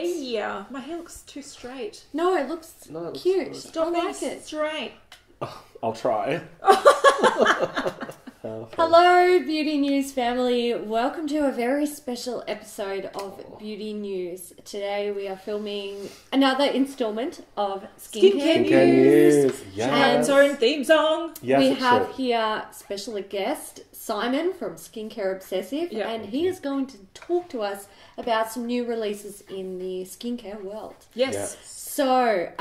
hair. My hair looks too straight. No, it looks cute. Stop I like it. straight. I'll try. Hello, Beauty News family. Welcome to a very special episode of Beauty News. Today we are filming another installment of Skincare News. Yes. And its own theme song. Yes, we have here special guest Simon from Skincare Obsessive, Yep. and he is going to talk to us about some new releases in the skincare world. Yes. So,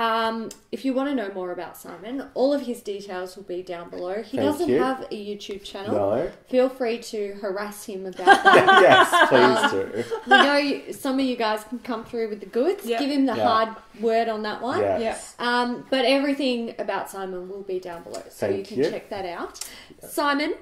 if you want to know more about Simon, all of his details will be down below. He doesn't have a YouTube channel. No. Feel free to harass him about that. Yes, please do. We know some of you guys can come through with the goods. Yep. Give him the hard word on that one. Yes. But everything about Simon will be down below, so you can check that out. Simon,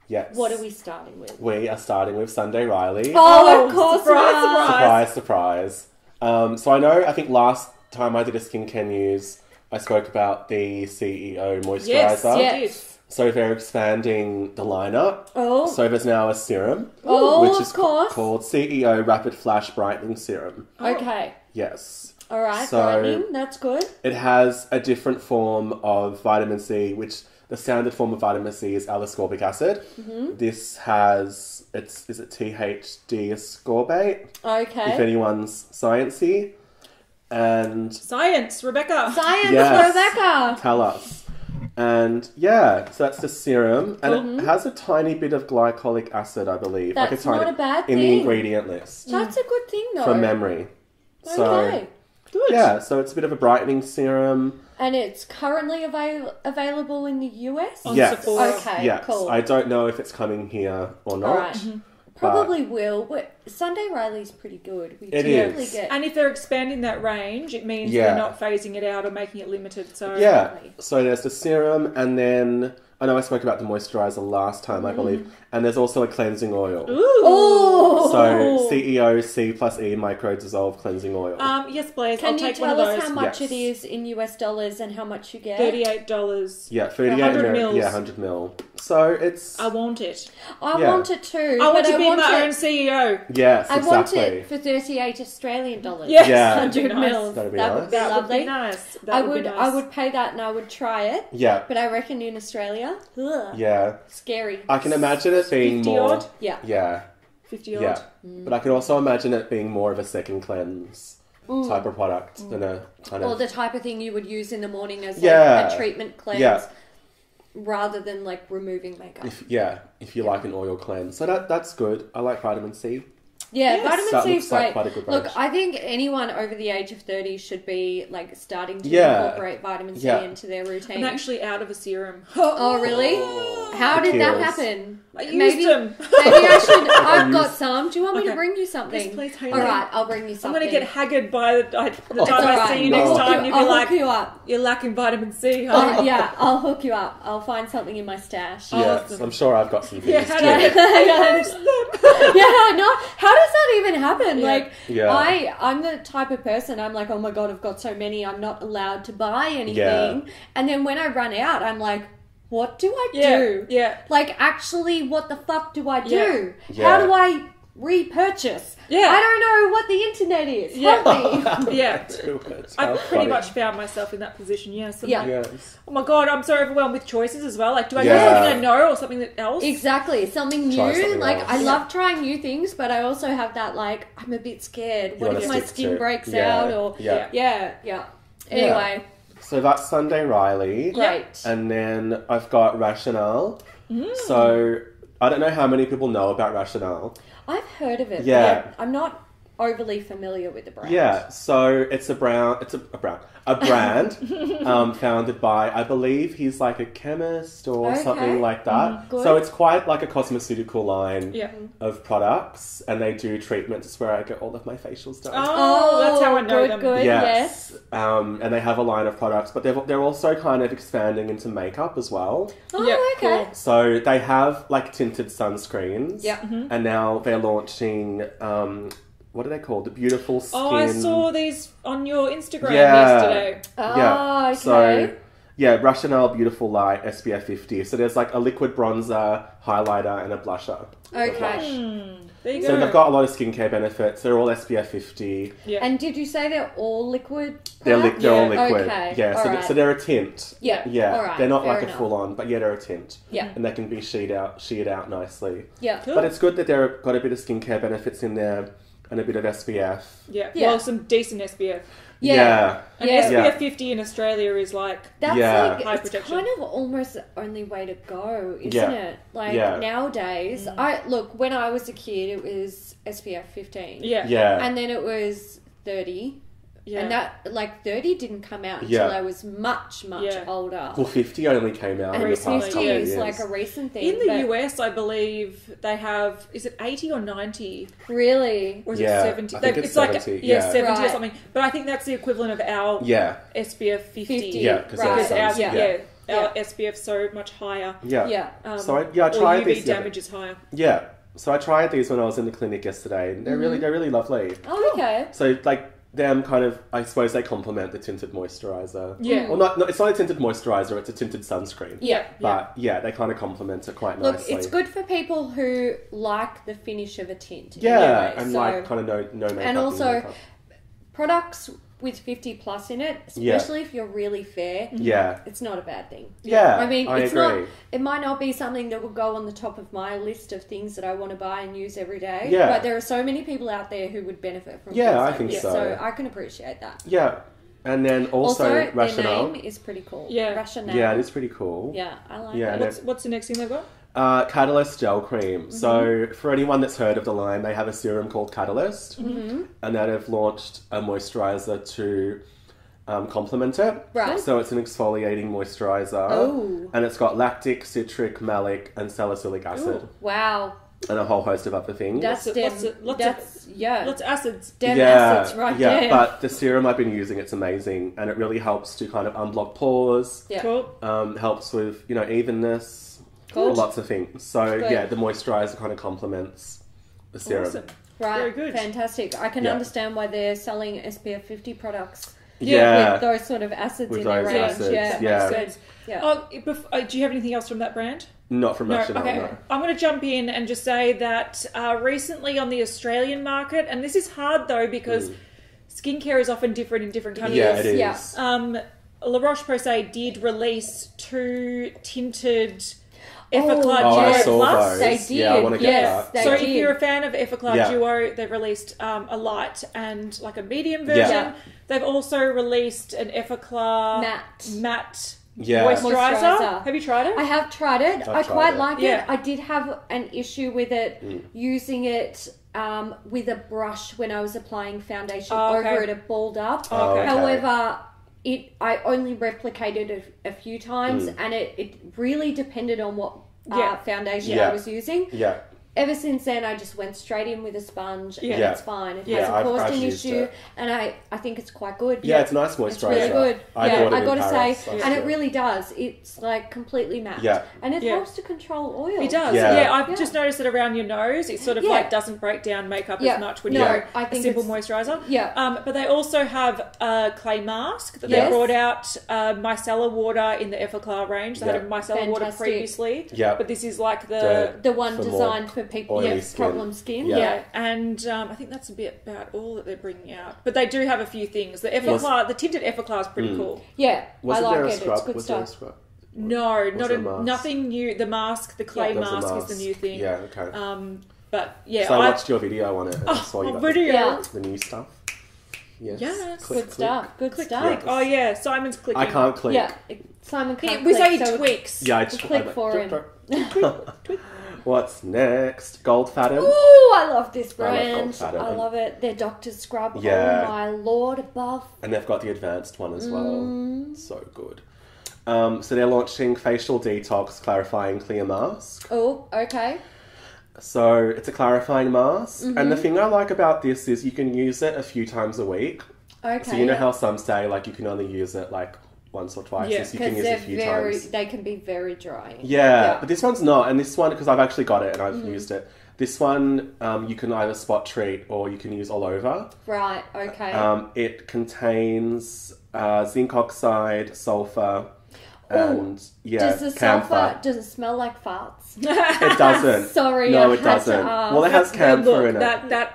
Yes. what are we starting with? We are starting with Sunday Riley. Oh, of course. Surprise. Surprise. So I think last time I did a skincare news, I spoke about the C.E.O. moisturizer. Yes. So they're expanding the lineup. Oh. So there's now a serum, Oh, which of is course. called C.E.O. Rapid Flash Brightening Serum. Okay. Yes. All right. So- Brightening. That's good. It has a different form of vitamin C, which the standard form of vitamin C is L-ascorbic acid. Mm-hmm. This has, is it THD ascorbate? Okay. If anyone's sciencey. And Science, Rebecca. Science, Yes. Rebecca. tell us. And so that's the serum. And it has a tiny bit of glycolic acid, I believe. That's like a tiny, not a bad in the thing. ingredient list. That's a good thing, though. From memory. So, Okay. Good. yeah, so it's a bit of a brightening serum. And it's currently available in the US? On Yes. Sephora. Okay, Yes. cool. I don't know if it's coming here or not. All right. Probably will. But Sunday Riley's pretty good. We It typically is. get... And if they're expanding that range, it means Yeah. they're not phasing it out or making it limited. So Yeah. So there's the serum, and then I know I spoke about the moisturizer last time, I believe. And there's also a cleansing oil. Ooh. Oh! So C.E.O. C plus E micro dissolved cleansing oil. Yes, please. Can I'll you take one tell of us those. how much Yes. it is in US dollars and how much you get? $38. Yeah, 38 100 mils. Yeah, 100 mil. So it's I want it. I Yeah. want it too. I want but to be my it, own CEO. yes, I exactly. want it for 38 Australian dollars. Yes. Yeah. 100 That'd be nice. mils. That'd be that nice. would be That lovely. would be nice. That I would would be nice. I would pay that and I would try it. Yeah, But I reckon in Australia, yeah. scary. I can imagine it being 50 more. odd? Yeah. Yeah, 50 odd. yeah. But I can also imagine it being more of a second cleanse type of product than a kind Or of. the type of thing you would use in the morning as Yeah. a treatment cleanse Yeah. rather than like removing makeup. If you like an oil cleanse, so that's good. I like vitamin C. Yeah, Yes. vitamin That C looks is like great. quite a good Look, range. I think anyone over the age of 30 should be like starting to Yeah. incorporate vitamin C Yeah. into their routine. I'm actually out of a serum. Oh, really? How The did that kills. happen? I used them. Maybe I should. I've got some. Do you want me to Okay. bring you something? Yes, please, Hayley. All right, I'll bring you I'm something. going to get haggard by the time It's I all see you right. next No. time. You'll be I'll like, hook you up. you're lacking vitamin C. Oh, yeah, I'll hook you up. I'll find something in my stash. Yes, I'm sure I've got some Yeah, things how too. Yeah, no. How does that even happen? Yeah. Like, Yeah. I'm the type of person. I'm like, oh my god, I've got so many. I'm not allowed to buy anything. Yeah. And then when I run out, I'm like, what do I Yeah, do? yeah. Like, actually, what the fuck do I do? Yeah. How do I repurchase? Yeah. I don't know what the internet is. Yeah. Help me. Yeah. Do it. I How pretty funny. much found myself in that position, yes. Yeah. Yes. Oh my god, I'm so overwhelmed with choices as well. Like, do I Yeah. get something I know or something else? Exactly, something Try new. something Like else. I love trying new things, but I also have that like I'm a bit scared. What wanna if my stick skin to- breaks yeah, out? Or yeah. yeah. Anyway, So that's Sunday Riley. great. And then I've got Rationale. So I don't know how many people know about Rationale. I've heard of it. Yeah. But I'm not overly familiar with the brand. Yeah, so it's a brand founded by, I believe he's like a chemist or Okay. something like that. Good. So it's quite like a cosmeceutical line Yeah. of products, and they do treatments. It's where I get all of my facials done. Oh, that's how I know good, them. Good, yes. And they have a line of products, but they're also kind of expanding into makeup as well. Oh, Yeah, okay. cool. So they have like tinted sunscreens. Yeah. And now they're launching, what are they called? The Beautiful Skin. Oh, I saw these on your Instagram Yeah. yesterday. Oh, okay. So Yeah, Rationale Beautiful Light SPF 50. So there's like a liquid bronzer, highlighter, and a blusher. Okay. There you go. So they've got a lot of skincare benefits. They're all SPF 50. Yeah. And did you say they're all liquid They're products? all liquid. Okay. Yeah, so, Alright. so they're a tint. Yeah. Yeah, Alright, they're not fair like enough. a full on, but yeah, they're a tint. Yeah. And they can be sheared out nicely. Yeah. Cool. But it's good that they've got a bit of skincare benefits in there and a bit of SPF. Yeah. Yeah. Well, some decent SPF. Yeah. And Yeah. SPF Yeah. 50 in Australia is like... That's Yeah. like, High it's protection. kind of almost the only way to go, isn't Yeah. it? Like, Yeah. nowadays, when I was a kid, it was SPF 15. Yeah. Yeah. And then it was 30. Yeah. And that, 30 didn't come out until Yeah. I was much Yeah. older. Well, 50 only came out And in the past 50 couple of is years. like a recent thing. In the but US, I believe they have... Is it 80 or 90? Really? Or is Yeah, it 70? I think it's like 70, yeah, yeah. 70 or Right. something. But I think that's the equivalent of our Yeah. SPF 50. 50. Yeah, because Right. Because ours, our, Yeah. our SPF's so much higher. Yeah. Yeah. So I or tried UV these. damage is higher. Yeah. So I tried these when I was in the clinic yesterday, and they're really lovely. Oh, okay. So them kind of, I suppose they complement the tinted moisturizer. Yeah. Well, not it's not a tinted moisturizer; it's a tinted sunscreen. Yeah. But yeah, they kind of complement it quite Look, nicely. it's good for people who like the finish of a tint. Yeah, anyway, and so- kind of no makeup. And also, makeup. products with 50 plus in it, especially if you're really fair, Yeah. it's not a bad thing. Yeah. I mean, I it's agree. not. It might not be something that will go on the top of my list of things that I want to buy and use every day. Yeah. But there are so many people out there who would benefit from. Yeah, things I like think this, so. So I can appreciate that. Yeah. And then also, their Rationale. name is pretty cool. Yeah. Rationale. Yeah, it is pretty cool. Yeah, I like Yeah, it. and What's the next thing they've got? Catalyst gel cream. So for anyone that's heard of the line, they have a serum called Catalyst, and they have launched a moisturizer to complement it. Right. So it's an exfoliating moisturizer, Oh. and it's got lactic, citric, malic, and salicylic acid, Ooh. Wow. and a whole host of other things. That's Lots of- lots of- yeah. Lots of acids. Dem yeah, acids right yeah. there. But the serum I've been using, it's amazing, and it really helps to kind of unblock pores. Yeah. Cool. Helps with evenness. Cool. Lots of things. So Good. yeah, the moisturizer kind of complements the serum. Awesome. Right. Very good. Fantastic. I can Yeah. understand why they're selling SPF 50 products Yeah, with those sort of acids With in their those range. acids, Yeah. yeah. Makes Sense. sense. Yeah. Do you have anything else from that brand? not from No, Rationale. okay. No. I'm going to jump in and just say that recently on the Australian market, and this is hard though because skincare is often different in different countries. Yeah, it is. Yeah. La Roche-Posay did release 2 tinted Effaclar Oh, I Duo saw Plus. those. They did. Yeah, I want to get Yes, that. they So did. if you're a fan of Effaclar Yeah. Duo, they've released a light and like a medium version. Yeah. They've also released an Effaclar Matte. Yeah. moisturizer. Moisturizer. Have you tried it? I have tried it. I've I tried quite it. like Yeah. it. I did have an issue with it using it with a brush when I was applying foundation Oh, okay. over it. It balled up. Oh, okay. However, I only replicated it a few times, and it really depended on what Yeah. foundation Yeah. I was using. Yeah. Ever since then, I just went straight in with a sponge, and Yeah. it's fine. It Yeah, hasn't I've caused an used issue, it. and I think it's quite good. Yeah, it's a nice moisturizer. It's really good. I Yeah, bought it I in gotta Paris say, last and year. it really does. It's like completely matte. Yeah. And it Yeah. helps to control oil. It does. Yeah. Yeah, I've Yeah. just noticed that around your nose, it sort of Yeah. like doesn't break down makeup Yeah. as much when No, you I a think simple it's- moisturizer. Yeah. But they also have a clay mask that Yes. they brought out micellar water in the Effaclar range. They had a Yeah. micellar water Fantastic. previously. Yeah. But this is like the The one For more designed for people oily with skin. problem skin. Yeah. and I think that's a bit about all that they're bringing out. But they do have a few things. The Effaclar, the tinted Effaclar is pretty cool. Yeah, Wasn't I like there a it. scrub? It's good Was there a stuff. scrub? No, not there a mask? nothing new. The mask, the clay There was a mask, mask. is the new thing. Yeah, okay. But yeah, So I watched your video on it and I saw you got video. Yeah. the new stuff. Yes. Yes. Click, Good stuff. Good Click, stuff. click. Oh yeah, Simon's clicking. I can't click. Yeah, Simon can't We say click, he so tweaks. Yeah, I we'll just click I'm for him. What's next? Goldfaden. Ooh, I love this I love brand. Goldfaden. I love it. Their Doctor's Scrub. Yeah. Oh my lord above. And they've got the advanced one as well. Mm. So good. So they're launching Facial Detox Clarifying Clear Mask. Oh, okay. So it's a clarifying mask. And Mm-hmm. the thing I like about this is you can use it a few times a week. Okay. So you know how some say like you can only use it like once or twice. Yeah, This you can because use it they're a few very, times. they can be very drying. Yeah, but this one's not. And this one, because I've actually got it and I've used it. This one, you can either spot treat or you can use all over. Right. Okay. It contains zinc oxide, sulfur, and does the sulfur, does it smell like farts? It doesn't. Sorry, no, I it had doesn't. to ask. Well, it has camphor in it.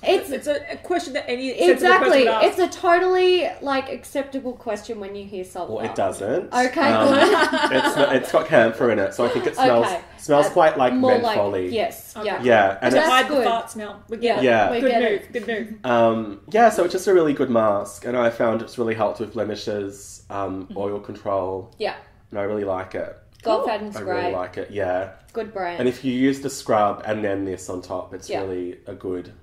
It's a question that any sensible exactly. person would ask. It's a totally acceptable question when you hear sulfur. Well, it doesn't. Okay, good. It's got camphor in it, so I think it smells quite like more mentholy. Yes, Okay. yeah. Yeah, and Just it's hide the fart smell. We get it. Yeah. Good move. Yeah, so it's just a really good mask, and I found it's really helped with blemishes, oil control. Yeah. And I really like it. Goldfaden's I great. really like it, yeah. Good brand. And if you use the scrub and then this on top, it's really a good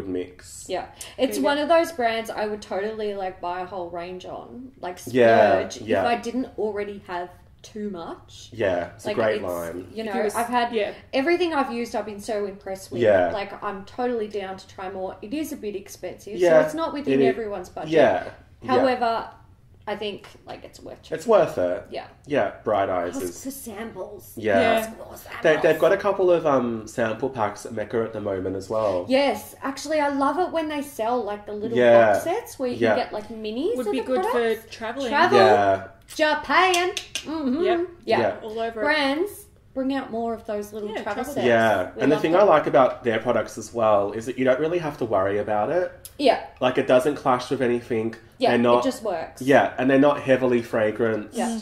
mix. Yeah. It's one of those brands I would totally buy a whole range on. Splurge if I didn't already have too much. Yeah, it's a great line. You know, I've had everything I've used I've been so impressed with. Yeah. I'm totally down to try more. It is a bit expensive, Yeah, so it's not within everyone's budget. Yeah. However, I think it's worth checking. It's worth it. Yeah. Yeah, Bright Eyes Ask is for samples. Yeah. They've got a couple of sample packs at Mecca at the moment as well. Yes, actually, I love it when they sell the little box sets where you can get minis. Would be good products. for traveling. Travel, Japan. Mm-hmm. Yep. Yeah, all over. Brands bring out more of those little travel sets. Yeah, and the thing I like about their products as well is that you don't really have to worry about it. Yeah. It doesn't clash with anything. Yeah, they're not, it just works. Yeah, and they're not heavily fragranced. Yeah.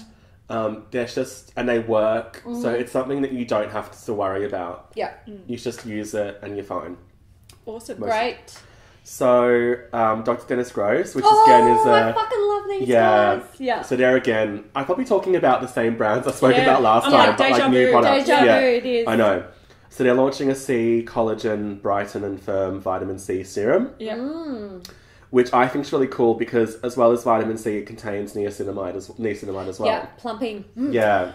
They're just, and they work, so it's something that you don't have to worry about. Yeah. You just use it and you're fine. Awesome. Great. So, Dr. Dennis Gross, which again is I fucking love these guys. Yeah. So there again, I'm probably talking about the same brands I spoke about last time, like but new products. Deja vu, it is. I know. So they're launching a Collagen, Brighten and Firm Vitamin C Serum. Yeah. Which I think is really cool because as well as vitamin C, it contains niacinamide as well. Yeah, plumping. Yeah.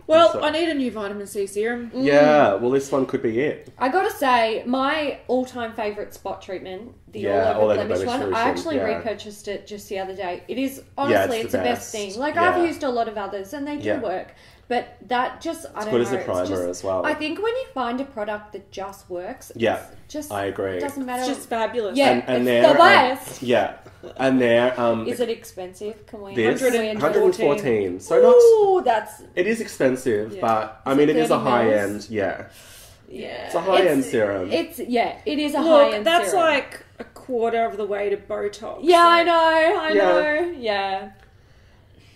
Well, I need a new vitamin C serum. Yeah, well this one could be it. I gotta say, my all-time favourite spot treatment, the all-over blemish one, solution, I actually repurchased it just the other day. It is, honestly, it's the best thing. I've used a lot of others and they do work. But that just, I don't know. It's good as a primer as well. I think when you find a product that just works, I agree. It doesn't matter. It's just fabulous. Yeah, and it's the best. And they're... is it expensive? Can we... This, 114. So it is expensive, but I mean, it is a high-end, Yeah. It's a high-end serum. It is a high-end serum. That's like a quarter of the way to Botox. Yeah, I know. Yeah.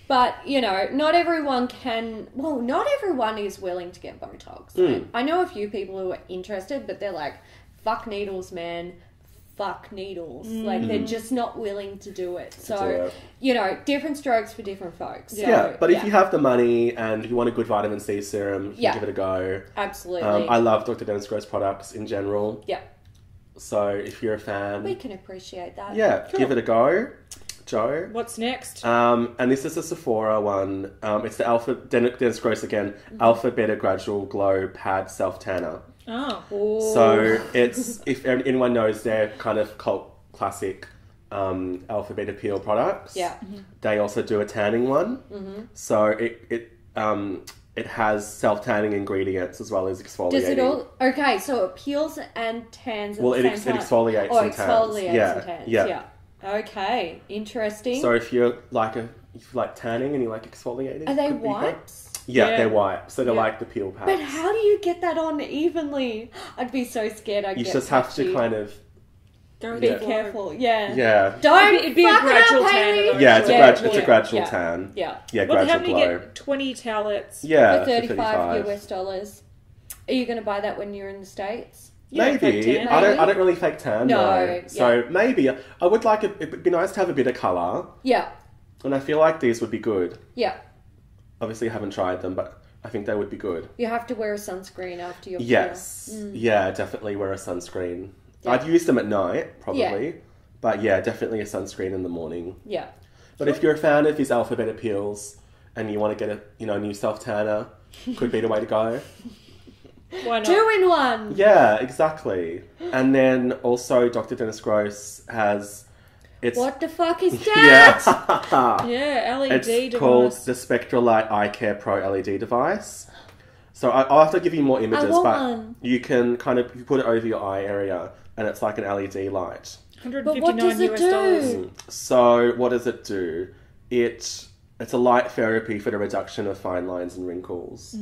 But, not everyone not everyone is willing to get Botox. I know a few people who are interested, but they're like, fuck needles, man. Fuck needles. They're just not willing to do it. So, different strokes for different folks. So, but if you have the money and you want a good vitamin C serum, you can give it a go. Absolutely. I love Dr. Dennis Gross products in general. Yeah. So if you're a fan... We can appreciate that. Yeah, give it a go. Joe. What's next? And this is a Sephora one. It's the Dennis Gross again, Alpha Beta Gradual Glow Pad Self Tanner. Oh. So it's, if anyone knows their kind of cult classic Alpha Beta Peel products. Yeah. They also do a tanning one. So it has self-tanning ingredients as well as exfoliating. Does it all... Okay, so it peels and tans at the same time. It exfoliates and tans. And tans. Yeah. Okay, interesting. So if you like tanning and you like exfoliating... Are they wipes? Yeah, they're wipes. So they're like the peel pads. But how do you get that on evenly? I'd be so scared I'd get You just have to kind of... Be careful. Yeah. Yeah. Don't It'd be a gradual tan. Yeah, it's a gradual tan. Yeah. Yeah, well, gradual how many glow. get 20 towelettes? Yeah, for $35 US. Are you going to buy that when you're in the States? Maybe. I don't really fake tan. No. So maybe I would like it. It'd be nice to have a bit of colour. Yeah. And I feel like these would be good. Yeah. Obviously, I haven't tried them, but I think they would be good. You have to wear a sunscreen after your Yes. Yeah, definitely wear a sunscrreen. Yeah. I'd use them at night, probably. Yeah. But yeah, definitely a sunscreen in the morning. Yeah. But if you're a fan of these Alpha Beta peels and you want to get a new self tanner, could be the way to go. Why not? 2-in-1! Yeah, exactly. And then also Dr. Dennis Gross has... What the fuck is that? Yeah, LED it's device. Called the Spectralite EyeCare Pro LED device. So I'll have to give you more images, but you can you put it over your eye area and it's like an LED light. $159 but what does it do? US. So what does it do? It it's a light therapy for the reduction of fine lines and wrinkles.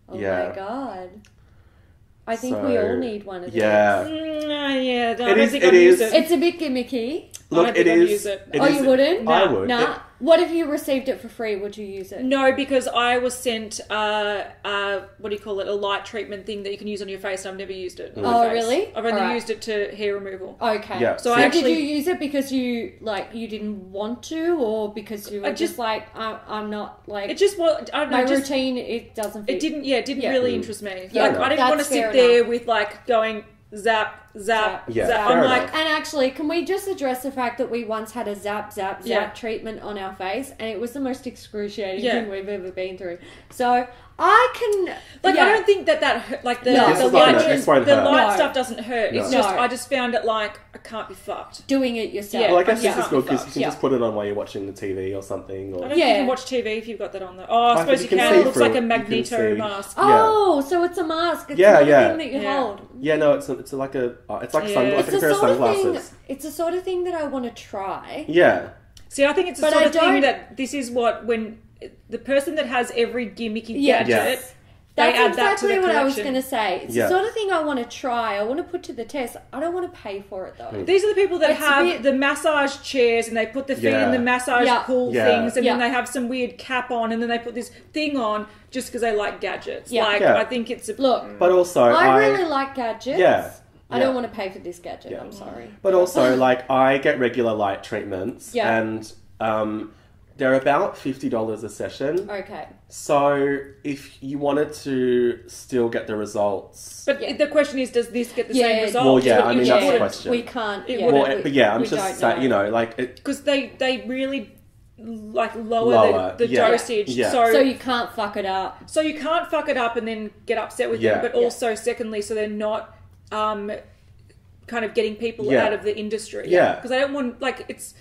Oh Yeah. my god. I think we all need one of these. Yeah. Yeah, I It don't is- think it I'd use is- it. It's a bit gimmicky. Look, I don't think I'd use it. it Oh, is- you wouldn't? I would. Nah. What if you received it for free? Would you use it? No, because I was sent what do you call it? A light treatment thing that you can use on your face, and I've never used it. On Oh, my face. really? I've only Alright. used it to hair removal. Okay. Yeah. So So I actually did you use it because you didn't want to, or because you were I just just- like I'm not like It just was. I don't know. my Just, routine? It doesn't. Fit. it didn't. Yeah, it didn't really interest me. Yeah, Like I didn't want to that's sit fair there enough. with like going zap, zap, Yeah, zap. fair I'm enough. like, And actually, can we just address the fact that we once had a zap Yeah. treatment on our face, and it was the most excruciating Yeah. thing we've ever been through. So I can like yeah. I don't think that hurt, like the No. This the is not light, gonna- this won't the hurt. light No. stuff doesn't hurt. It's No. just No. I just found it like I can't be fucked. doing it yourself. Yeah. Well, I guess Yeah. this is good because you can Yeah. just put it on while you're watching the TV or something. Or I don't think Yeah. you can watch TV if you've got that on there. Oh, I I suppose think you you can can. see It looks like a through- you can magneto see. mask. Oh, so it's a mask. It's Yeah, not yeah. a thing that you Yeah. hold. Yeah, no, it's like a it's like Yeah. like It's a the pair of sort of thing. sunglasses. It's the sort of thing that I want to try. Yeah, See, I think it's the But sort I of thing don't- that this is what when the person that has every gimmicky Yes. gadget, That's they add that to exactly the what I was collection. going to say. It's Yeah. the sort of thing I want to try. I want to put to the test. I don't want to pay for it though. These are the people that It's a have bit- the massage chairs and they put the feet Yeah. in the massage Yeah. pool Yeah. things and then Yeah. they have some weird cap on and then they put this thing on just because they like gadgets. Yeah. Like, Yeah. I think it's a... Look, but also I really like gadgets. Yeah. I Yeah. don't want to pay for this gadget. Yeah. I'm sorry. But also, like, I get regular light treatments, Yeah. and they're about $50 a session. Okay. So if you wanted to still get the results, But Yeah. the question is, does this get the Yeah. same result? Well, yeah, I mean, It that's the wouldn't. question. We can't. It yeah, wouldn't. well, but yeah, I'm we just don't saying, know. you know, like it. Because they really like lower, Lower, the yeah. dosage. Yeah. So you can't fuck it up. So you can't fuck it up and then get upset with Yeah. them, but also, secondly, so they're not kind of getting people Yeah. out of the industry. Yeah. Because I don't want, like, it's...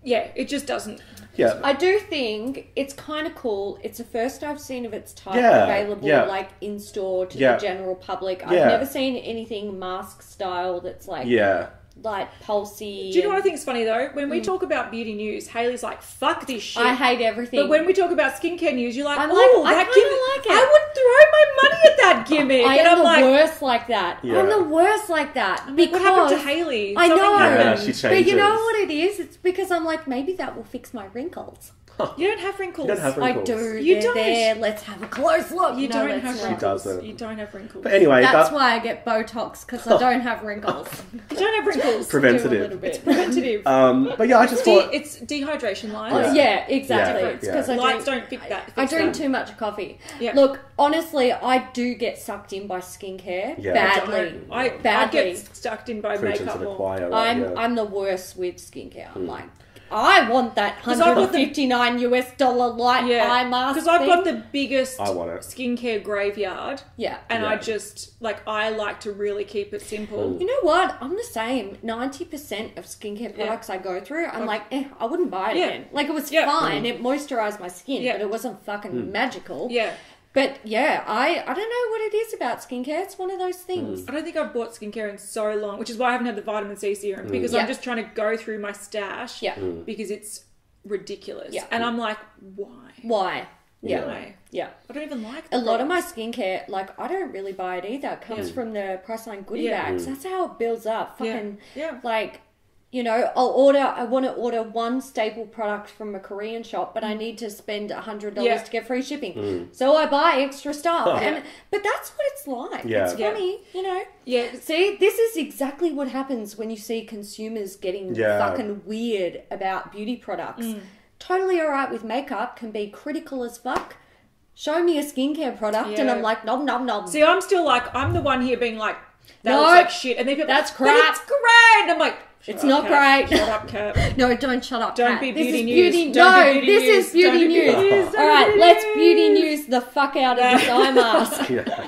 Yeah, it just doesn't... Yeah, I do think it's kind of cool. It's the first I've seen of its type Yeah, available, yeah. like in store to Yeah. the general public. I've Yeah. never seen anything mask style that's like yeah. light pulsy. Do you know what I think is funny, though? When we talk about beauty news, Hayley's like, fuck this shit. I hate everything. But when we talk about skincare news, you're like, I'm oh, like, I that kinda gimmick. like it. I would throw my money at that gimmick. I and am I'm the like, worst like that. Yeah. I'm the worst like that. I'm like, because what happened to Hayley? I Something know. Yeah, happened. she But you know changes. what it is? It's because I'm like, maybe that will fix my wrinkles. You don't have wrinkles. You don't have wrinkles. I do. You They're don't. there. Let's have a close look. You No, don't let's have not. wrinkles. doesn't. You don't have wrinkles. But anyway, That's that, why I get Botox, because I don't have wrinkles. You don't have wrinkles. Preventative. Do a little bit. Preventative. but yeah, I just thought. It's dehydration lines. Yeah. Yeah, exactly. Yeah, It's because Lights don't fix that. I fix drink that. too much coffee. Yeah. Look, honestly, I do get sucked in by skincare Yeah. badly. I Badly. get stuck in by Preaching makeup to the more. choir, right? I'm yeah. I'm the worst with skincare. I'm like, I want that 'Cause I've got the- $159 light eye mask. Because I've got thing. the biggest I want it. skincare graveyard. Yeah. And Yeah. I just, like, I like to really keep it simple. You know what? I'm the same. 90% of skincare products I go through, I'm like, I wouldn't buy it Yeah. again. Like, it was Yeah. fine. It moisturised my skin, Yeah. but it wasn't fucking magical. Yeah. But yeah, I don't know what it is about skincare. It's one of those things. I don't think I've bought skincare in so long, which is why I haven't had the vitamin C serum, because Yeah. I'm just trying to go through my stash Yeah. because it's ridiculous. Yeah. And I'm like, why? Why? Yeah. Why? Yeah. I don't even like A the lot of my products. skincare, like, I don't really buy it either. It comes from the Priceline goodie Yeah. bags. That's how it builds up. Fucking, Yeah. like, you know, I want to order one staple product from a Korean shop, but I need to spend $100 Yeah. to get free shipping. So I buy extra stuff. Yeah. But that's what it's like. Yeah. It's Yeah. funny, you know. Yeah. See, this is exactly what happens when you see consumers getting Yeah. fucking weird about beauty products. Totally alright with makeup, can be critical as fuck. Show me a skincare product and Yeah. I'm like, nom nom nom. See, I'm still like, I'm the one here being like, that No, looks like shit. And then people that's but crap. it's great. And I'm like, shut It's up, not Kat. great. Shut up, Kat. No, don't shut up. Don't Kat. be This beauty is news. beauty. Don't No, be beauty this news. is beauty Don't be news. beauty news. Don't All right, be let's beauty beauty news. news the fuck out of this eye mask. Yeah.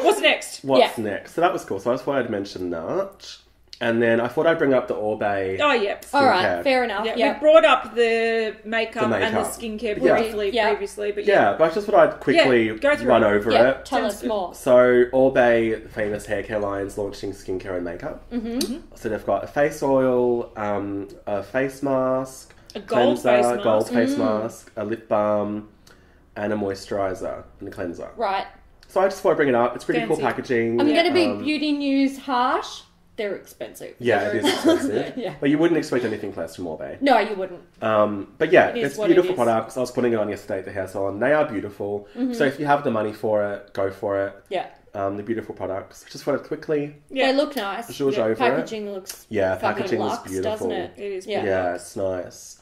What's next? What's Yeah. next? So that was cool. So I just thought I'd mention that. And then I thought I'd bring up the Oribe. Oh, yeah. All right, skincare. fair enough. Yeah, Yeah. we brought up the makeup, The and the makeup. skincare Yeah. briefly Yeah. previously, but Yeah, but I just thought I'd quickly Yeah, go through run it. over Yeah, it. tell Sounds us good. more. So Oribe, famous hair care lines, launching skincare and makeup. Mm-hmm. So they've got a face oil, a face mask, A gold face mask. gold face mask, a lip balm, and a moisturiser and a cleanser. Right. So I just thought I'd bring it up. It's pretty cool packaging. I'm going to be beauty news harsh. They're expensive. Yeah, it is expensive. Yeah. But you wouldn't expect anything less from Oribe. No, you wouldn't. But yeah, it's beautiful it products. I was putting it on yesterday at the hair salon. They are beautiful. So if you have the money for it, go for it. Yeah. The beautiful products. Just put it quickly. Yeah. They look nice. Zhuzh over packaging looks packaging luxe, looks beautiful. doesn't it? It is beautiful. Yeah, it's nice.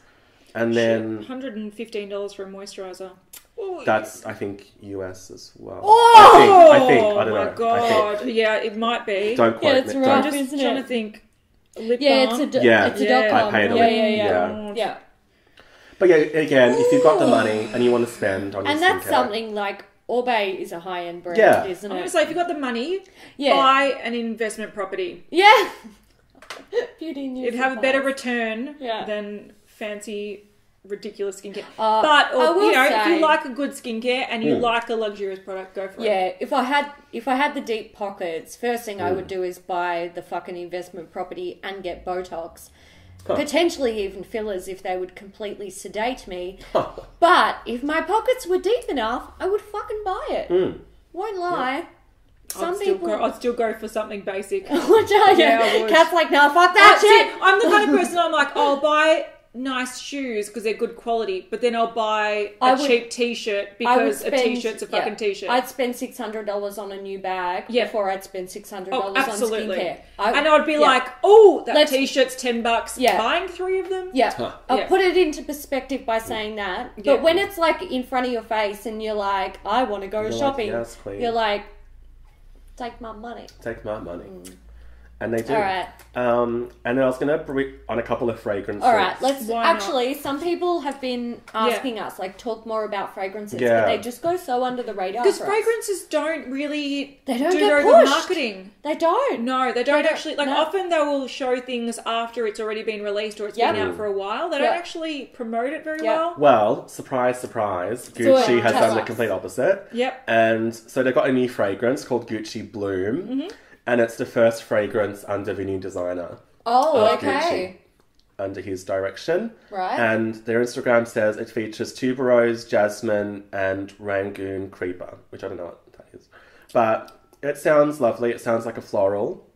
And then $115 for a moisturiser. Ooh. That's, I think, US as well. Oh! I think. I don't know. Oh my god. Yeah, it might be. Don't quote it's me. rough, I'm just isn't trying it? to think. Lip Yeah, balm. it's a Yeah. .com. I paid a lip. Yeah. But yeah, again, if you've got the money and you want to spend on your And that's skincare, something like Oribe is a high-end brand, Yeah. isn't I'm going it? to say, if you've got the money, buy an investment property. Yeah. Beauty news. It'd have a better return Yeah. than fancy, ridiculous skincare. I But will if say- you like a good skincare and you like a luxurious product, go for it. Yeah, if I had the deep pockets, first thing I would do is buy the fucking investment property and get Botox. Potentially even fillers if they would completely sedate me. But if my pockets were deep enough, I would fucking buy it. Won't lie. I'd still go for something basic. Would you? Yeah, I would. Kat's like, no, fuck that shit. I'm the kind of person I'm like, I'll buy nice shoes because they're good quality, but then I'll buy a cheap t-shirt because a t-shirt's a fucking t-shirt. I'd spend $600 on a new bag before I'd spend $600 on skincare. And I'd be like, oh, that t-shirt's $10. Yeah. Buying 3 of them? Yeah. I'll put it into perspective by saying that. But when it's like in front of your face and you're like, I want to go shopping, yes, queen. you're like, take my money. Take my money. And they do. All right. And then I was going to bring on a couple of fragrances. All right. Some people have been asking us, like, talk more about fragrances, but they just go so under the radar. Because fragrances don't really do very get good pushed. marketing. They don't. No, they don't actually. Like, often they will show things after it's already been released or it's been out for a while. They don't actually promote it very well. Well, surprise, surprise. Gucci has done the complete opposite. Yep. And so they've got a new fragrance called Gucci Bloom. And it's the first fragrance under the new designer. Oh, of okay. Gucci, under his direction. Right. And their Instagram says it features tuberose, jasmine, and Rangoon creeper, which I don't know what that is. But it sounds lovely. It sounds like a floral.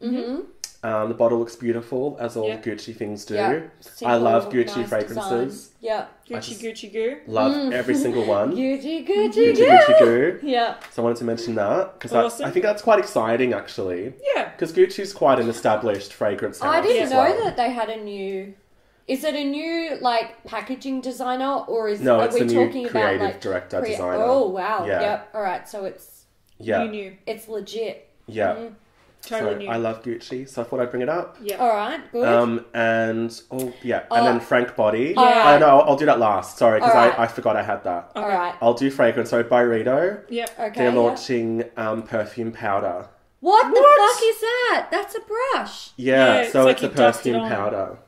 The bottle looks beautiful, as all Gucci things do. Yeah. I love Simple, Gucci nice fragrances. design. Yeah. Gucci goo. Love every single one. Gucci goo. Yeah. So I wanted to mention that, because Awesome. I think that's quite exciting, actually. Yeah. Because Gucci's quite an established fragrance house. I didn't as know well. that they had a new... Is it a new, like, packaging designer, or it's are we the new talking creative about, like... director designer. Oh, wow. Yeah. Yep. All right, so it's... New. It's legit. Yeah. Totally So new. I love Gucci, so I thought I'd bring it up. Yeah. All right, good. And then Frank Body. Alright. No, I'll do that last. Sorry, because Alright. I forgot I had that. All right. I'll do fragrance. So Byredo, Yep. Okay. they're launching perfume powder. What the fuck is that? That's a brush. Yeah, Yeah, so it's it's like a you dust it perfume on. powder,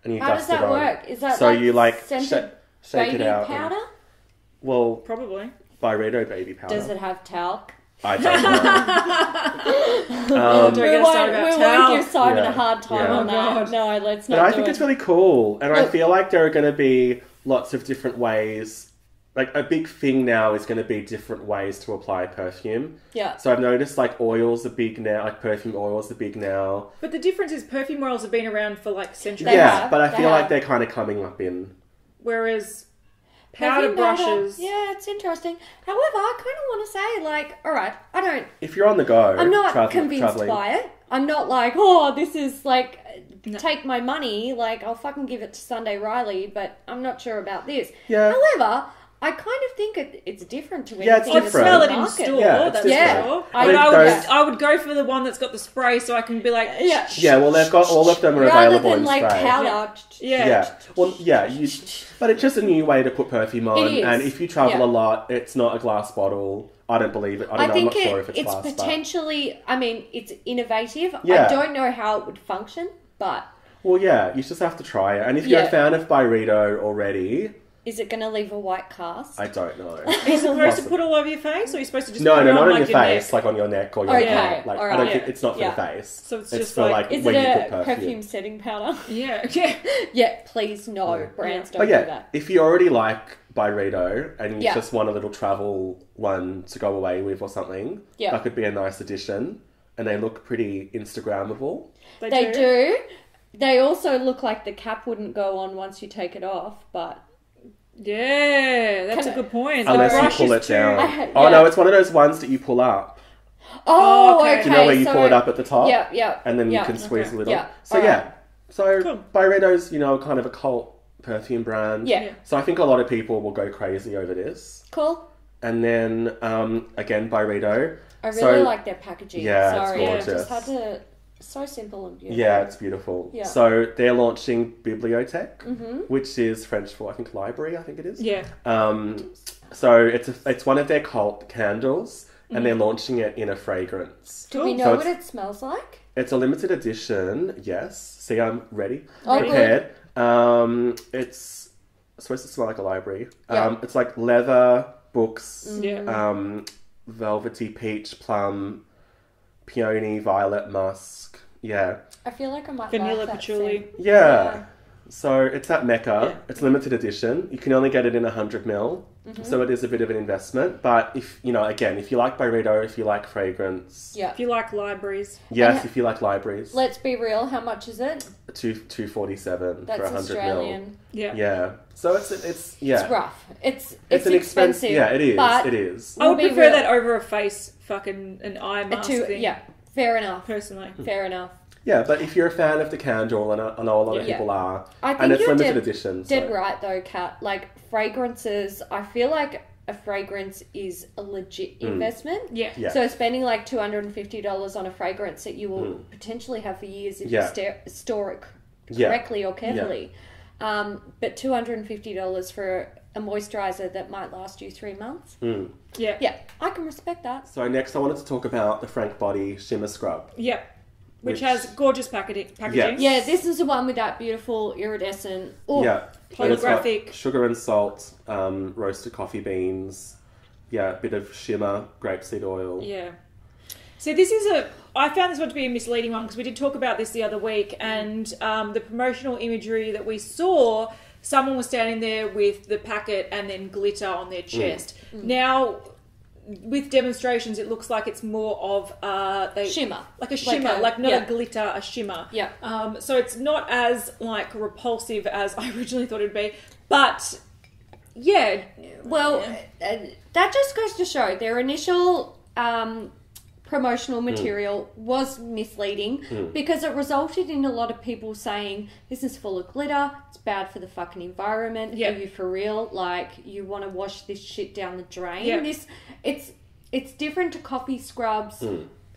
and you How dust does it that on. work? Is that so like you like scented shake baby it out. powder? Well, Probably. Byredo baby powder. Does it have talc? I don't know. Do I get a start about we talc? won't give Simon Yeah. a hard time Yeah. on Oh, that. God. No, let's But not I do think it. it's really cool, and I Look. feel like there are going to be lots of different ways. Like, a big thing now is going to be different ways to apply perfume. Yeah. So I've noticed, like, oils are big now, like, perfume oils are big now. But the difference is perfume oils have been around for like centuries. They Yeah, have, but I they feel like have. they're kind of coming up in... Whereas powder Perfume powder, brushes. yeah, it's interesting. However, I kind of want to say, like, all right, I don't... If you're on the go... I'm not traveling- convinced by it. I'm not like, oh, this is like, take my money. Like, I'll fucking give it to Sunday Riley, but I'm not sure about this. Yeah. However, I kind of think it's different to anything Yeah, it's I'd that's different. smell on it the in market. store, Yeah, it's that's different. for sure. I But mean, I would go for the one that's got the spray so I can be like, Yeah. Yeah, well, they've got... All of them are Rather available than in like spray. powder. Yeah. Yeah. Well, yeah, but it's just a new way to put perfume on. It is. And if you travel Yeah. a lot, it's not a glass bottle. I don't believe it. I don't know. I'm think not sure if it's it's glass. but- potentially, I mean, it's innovative. Yeah. I don't know how it would function, but... Well, yeah, you just have to try it. And if you're Yeah. a fan of Byredo already, Is it going to leave a white cast? I don't know. Are you supposed to put all over your face, or are you supposed to just No, put it on not on like your face, neck? like on your neck or your Okay, neck. Like, I don't think it's not for Yeah. the face. So it's it's just for like- like Is when it you a put perfume setting powder? Yeah. Yeah, please no. Brands don't But do yeah, that. if you already like Byredo and you Yeah. just want a little travel one to go away with or something, Yeah. that could be a nice addition. And they look pretty Instagrammable. They do. They also look like the cap wouldn't go on once you take it off, but... Yeah, that's a good point. Unless The you brush pull is it down. Yeah. Oh no, it's one of those ones that you pull up. Oh, okay. okay. Do you know where you so- pull it up at the top? Yeah, yeah. And then you yeah. can squeeze okay. a little. Yeah. So Alright. yeah. So Cool. Byredo's, kind of a cult perfume brand. Yeah. So I think a lot of people will go crazy over this. Cool. And then, again, Byredo. I really So- like their packaging. Yeah, it's Sorry, I gorgeous. just had to... So simple and beautiful. Yeah, it's beautiful. Yeah. So they're launching Bibliotheque, which is French for, I think, library, I think it is. Yeah. So it's one of their cult candles, and they're launching it in a fragrance. Do we Cool. know So what it smells like? It's a limited edition, yes. See, I'm ready. Oh, Prepared. It's supposed to smell like a library. Yeah. It's like leather, books, Yeah. velvety peach, plum, peony, violet, musk. Yeah. I feel like I might Vanilla like that patchouli. scent. Yeah. So it's at Mecca. Yeah. It's limited edition. You can only get it in 100 ml. So it is a bit of an investment. But if you like Byredo, if you like fragrance, Yeah. If you like libraries. yes, And if you like libraries, Let's be real. How much is it? 247 That's for 100 Australian. Yeah. ml. Yeah. So it's yeah. It's rough. It's It's an expensive. Yeah, it is. But It is. I would We'll be prefer real. that over a face fucking an eye a mask two, thing. yeah. Fair enough. Personally. Fair enough. Yeah, but if you're a fan of the candle, and I know a lot of Yeah. people are, I think and it's you're limited edition. Dead so. right though, Kat. Like fragrances, I feel like a fragrance is a legit investment. Yeah. Yeah. So spending like $250 on a fragrance that you will potentially have for years if Yeah. you store it Yeah. correctly or carefully. But $250 for a moisturizer that might last you 3 months. Yeah. Yeah, I can respect that. So next, I wanted to talk about the Frank Body Shimmer Scrub. Yeah. Which Which- has gorgeous packaging. Yeah, this is the one with that beautiful iridescent. Oh, Yeah. And it's got Holographic. sugar and salt, roasted coffee beans, a bit of shimmer, grapeseed oil. Yeah. So I found this one to be a misleading one because we did talk about this the other week, and the promotional imagery that we saw, someone was standing there with the packet and then glitter on their chest. Now, with demonstrations, it looks like it's more of shimmer. like a shimmer, like not yeah. a glitter, a shimmer. Yeah. So it's not as like repulsive as I originally thought it'd be, but yeah, Well, that just goes to show their initial promotional material was misleading because it resulted in a lot of people saying this is full of glitter, it's bad for the fucking environment. Yeah. Are you for real? Like, you want to wash this shit down the drain? Yeah. It's different to coffee scrubs,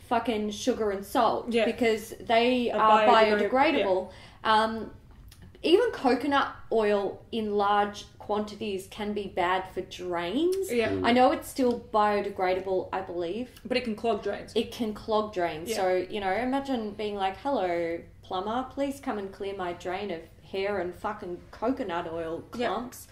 fucking sugar and salt, Yeah. because they are biodegradable. Yeah. Even coconut oil in large quantities can be bad for drains. Yeah. I know it's still biodegradable, I believe. but it can clog drains. It can clog drains. Yeah. So, imagine being like, hello, plumber, please come and clear my drain of hair and fucking coconut oil Yeah. clumps.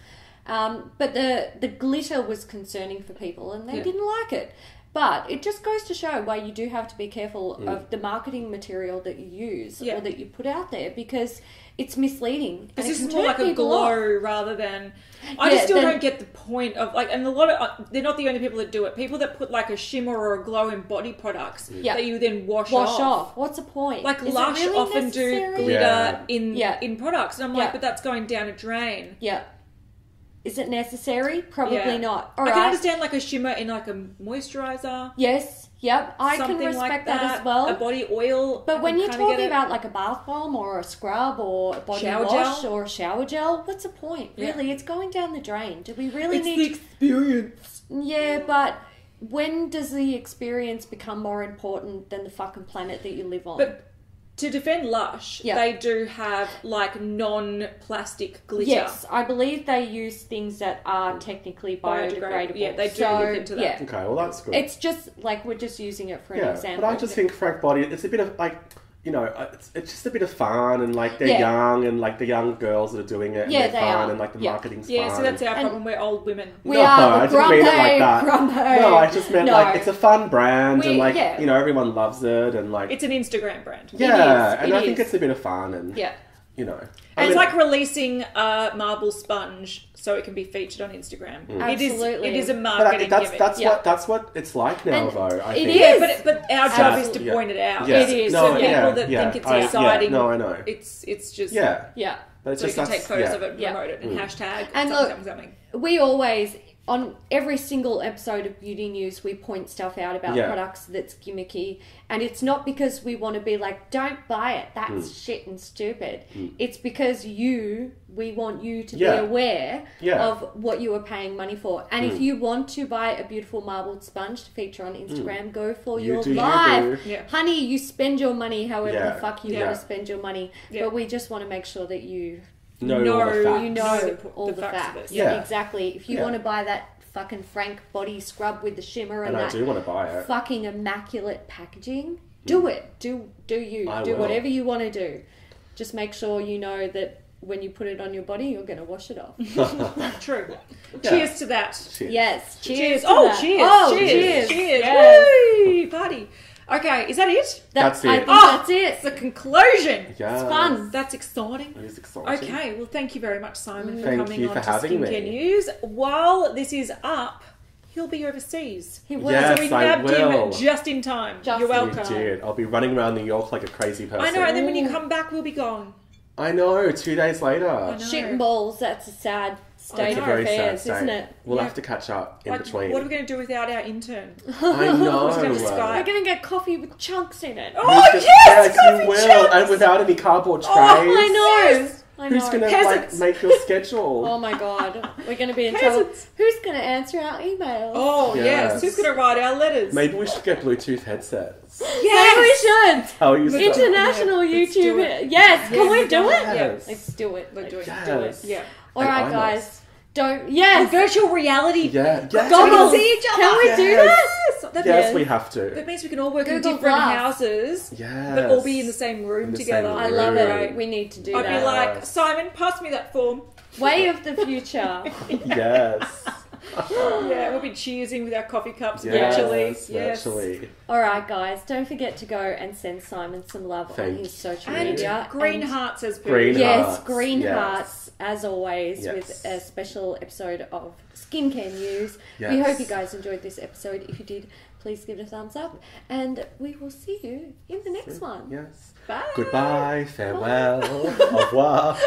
But the glitter was concerning for people and they Yeah. didn't like it. But it just goes to show why you do have to be careful of the marketing material that you use Yeah. or that you put out there, because it's misleading. This and it is can more turn like a people glow off. rather than. I just Yeah, still then- don't get the point of like, and a lot of they're not the only people that do it. People that put like a shimmer or a glow in body products Yeah. that you then wash Wash off. off. What's the point? Like Is it Lush really often do necessary? glitter Yeah. in products, and I'm Yeah. like, but that's going down a drain. Yeah. Is it necessary? Probably Yeah. not. All I right. can understand like a shimmer in like a moisturizer. Yes. Yep. I can something respect like that as well. A body oil. But I when can you're kinda get talking it. about like a bath bomb or a scrub or a body Shower wash gel? or a shower gel, what's the point? Yeah. Really, it's going down the drain. Do we really it's need? the experience. Yeah, but when does the experience become more important than the fucking planet that you live on? But to defend Lush, Yeah. they do have like non-plastic glitter. yes, I believe they use things that are technically biodegradable. Yeah, they do So, look into that. Yeah, Okay, well that's good. it's just like we're just using it for an example. but I just think Frank Body, it's a bit of like, you know, it's just a bit of fun, and like they're young, and like the young girls that are doing it, and Yeah, they're they fun, are. and like the marketing's Yeah, fun. so that's our problem. We're old women. We are I the didn't mean it like that. Grumpo. No, I just meant like it's a fun brand, and like you know, everyone loves it, and like It's an Instagram brand. yeah, and I think it's a bit of fun, and you know, and it's like releasing a marble sponge so it can be featured on Instagram. Absolutely. It is a marketing gimmick. That's what it's like now, And though. I it think. is. But our job is to point it out. Yeah. It is. So people that think it's exciting, no, I know. It's just Yeah. But it's so just you can take photos of it and Yeah. promote it and hashtag And something. We always, on every single episode of Beauty News, we point stuff out about products that's gimmicky. And it's not because we want to be like, don't buy it, that's shit and stupid. It's because we want you to be aware of what you are paying money for. And if you want to buy a beautiful marbled sponge to feature on Instagram, go for your life. Honey, you spend your money however the fuck you want to spend your money. But we just want to make sure that you know all the facts. Yeah. Exactly. If you want to buy that fucking Frank body scrub with the shimmer and I that do want to buy it. fucking immaculate packaging, do it. Do you. Do whatever you want to do. Just make sure you know that when you put it on your body, you're going to wash it off. True. Cheers to that. Cheers. Yes. Cheers. Cheers. Yes. Woo! Party. Okay, is that it? That's it. I think that's it. It's the conclusion. Yes. It's fun. That's exciting. It is exciting. Okay, well, thank you very much, Simon, for Thank coming you on for to having Skincare me. News. While this is up, he'll be overseas. He will. Yes, So we I nabbed will. him just in time. Just You're in welcome. You did. I'll be running around New York like a crazy person. I know, and then when you come back, we'll be gone. I know, 2 days later. know. Shit and balls, that's a sad state It's a of very sad affairs, state. isn't it? We'll have to catch up in between. What are we going to do without our intern? I know. We're going to Skype. We're going to get coffee with chunks in it. Oh, yes! Yes, coffee you will. chunks! And without any cardboard trays. I know. Yes. I know. Who's going to Peasants. make your schedule? Oh my god. We're going to be in trouble. Peasants. Who's going to answer our emails? Oh, yes. Yes. Who's going to write our letters? Maybe we should get Bluetooth headsets. Maybe we should. How are you International Let's do YouTube. it. Yes, can we do it? Yes. Let's do it. We're doing Yes. it. Yeah. Alright, And guys. Don't. Yes. Virtual reality. Yeah. Goggles. Goggles. See each other. Can we do Yes. that? That Yes, means, we have to. that means we can all work in Google different Glass. houses, Yes. but all be in the same room In the together. same I love it. Right. We need to do I'd that. be like, Simon, pass me that form. Way of the future. Yes. Yeah, we'll be cheersing with our coffee cups Yes. virtually. Virtually. Alright, guys. Don't forget to go and send Simon some love on Thank his social And media. green And- hearts as per. Green Yes, hearts. green Yes. hearts, as always, Yes. with a special episode of Skincare News. Yes. We hope you guys enjoyed this episode. If you did, please give it a thumbs up. And we will see you in the next one. Yes. Bye. Goodbye. Farewell. Au revoir.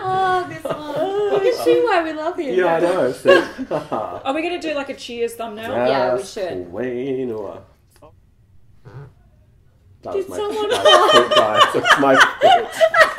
Oh, this one. You see why we love you. Yeah, I know. See? Are we going to do like a cheers thumbnail? Yeah, we Yes, should. Queen or... That Did was my someone foot, guys. It's my foot.